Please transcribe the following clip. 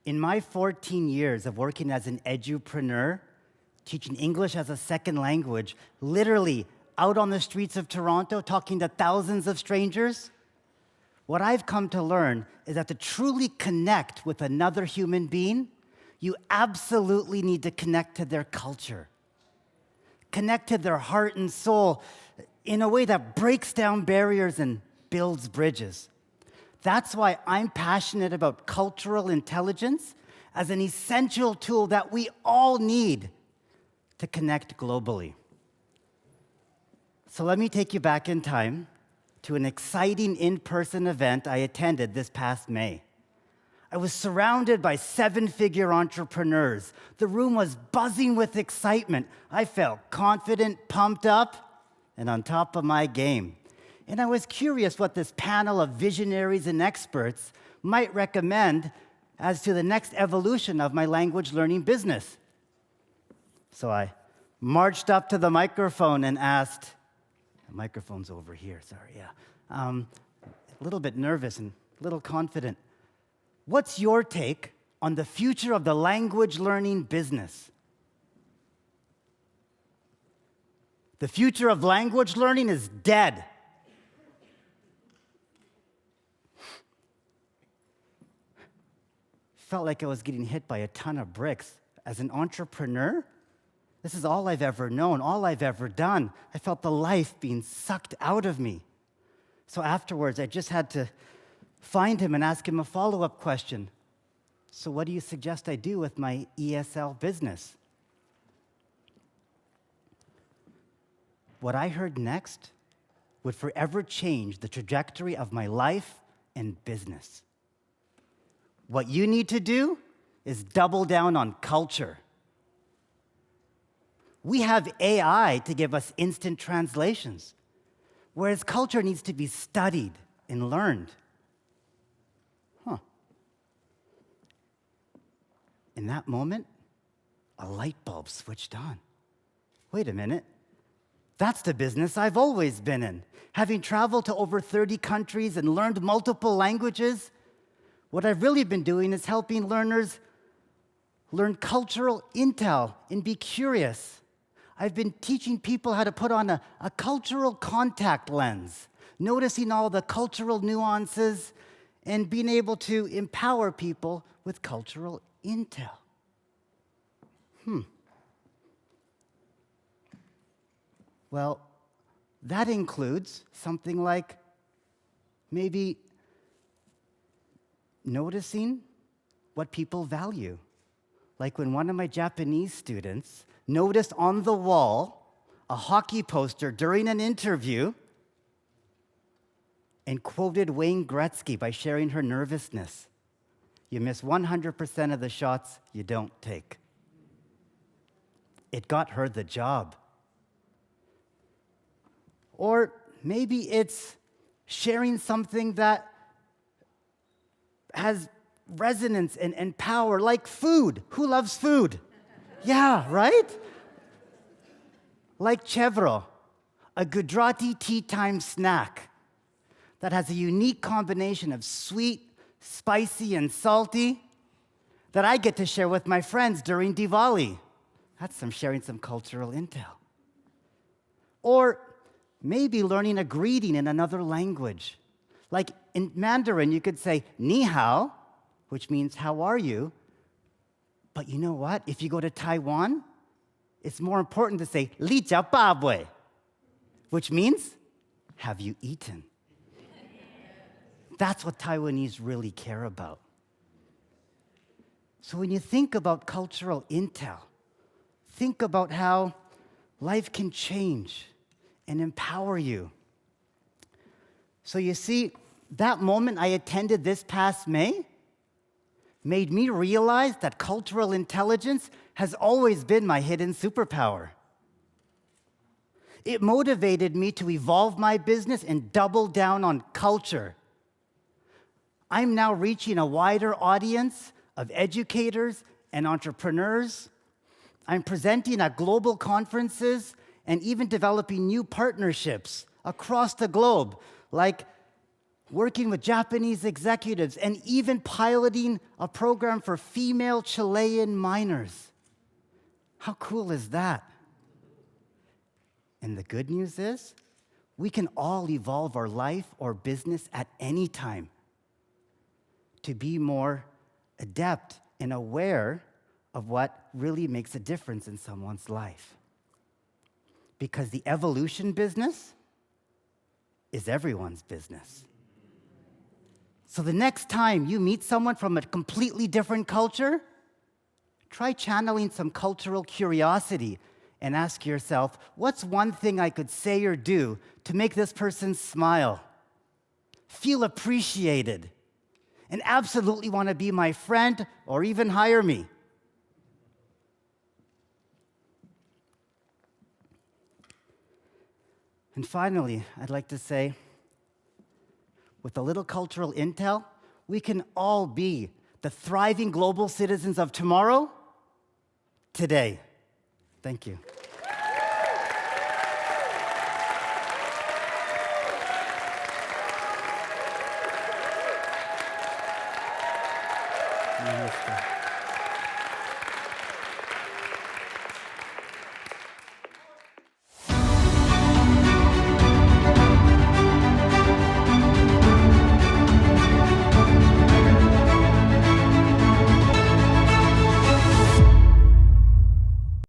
In my 14 years of working as an edupreneur, teaching English as a second language, literally out on the streets of Toronto, talking to thousands of strangers, what I've come to learn is that to truly connect with another human being, you absolutely need to connect to their culture, connect to their heart and soul in a way that breaks down barriers and builds bridges. That's why I'm passionate about cultural intelligence as an essential tool that we all need to connect globally. So let me take you back in time to an exciting in-person event I attended this past May. I was surrounded by seven-figure entrepreneurs. The room was buzzing with excitement. I felt confident, pumped up, and on top of my game. And I was curious what this panel of visionaries and experts might recommend as to the next evolution of my language learning business. So I marched up to the microphone and asked, the microphone's over here, sorry, yeah. A little bit nervous and a little confident. What's your take on the future of the language learning business? The future of language learning is dead. Felt like I was getting hit by a ton of bricks. As an entrepreneur, this is all I've ever known, all I've ever done. I felt the life being sucked out of me. So afterwards, I just had to find him and ask him a follow-up question. So what do you suggest I do with my ESL business? What I heard next would forever change the trajectory of my life and business. What you need to do is double down on culture. We have AI to give us instant translations, whereas culture needs to be studied and learned. In that moment, a light bulb switched on. Wait a minute. That's the business I've always been in. Having traveled to over 30 countries and learned multiple languages, what I've really been doing is helping learners learn cultural intel and be curious. I've been teaching people how to put on a cultural contact lens, noticing all the cultural nuances and being able to empower people with cultural intel. Well, that includes something like maybe noticing what people value. Like when one of my Japanese students noticed on the wall a hockey poster during an interview and quoted Wayne Gretzky by sharing her nervousness. You miss 100% of the shots you don't take. It got her the job. Or maybe it's sharing something that has resonance and power, like food. Who loves food? Yeah, right? Like Chevro, a Gujarati tea time snack that has a unique combination of sweet, spicy, and salty that I get to share with my friends during Diwali. That's sharing some cultural intel. Or maybe learning a greeting in another language. Like in Mandarin, you could say, ni hao, which means how are you? But you know what? If you go to Taiwan, it's more important to say, li jia ba bui, which means, have you eaten? That's what Taiwanese really care about. So when you think about cultural intel, think about how life can change and empower you. So you see, that moment I attended this past May made me realize that cultural intelligence has always been my hidden superpower. It motivated me to evolve my business and double down on culture. I'm now reaching a wider audience of educators and entrepreneurs. I'm presenting at global conferences and even developing new partnerships across the globe, like working with Japanese executives, and even piloting a program for female Chilean miners. How cool is that? And the good news is, we can all evolve our life or business at any time to be more adept and aware of what really makes a difference in someone's life. Because the evolution business is everyone's business. So the next time you meet someone from a completely different culture, try channeling some cultural curiosity and ask yourself, what's one thing I could say or do to make this person smile, feel appreciated, and absolutely want to be my friend or even hire me? And finally, I'd like to say, with a little cultural intel, we can all be the thriving global citizens of tomorrow, today. Thank you. Namaste.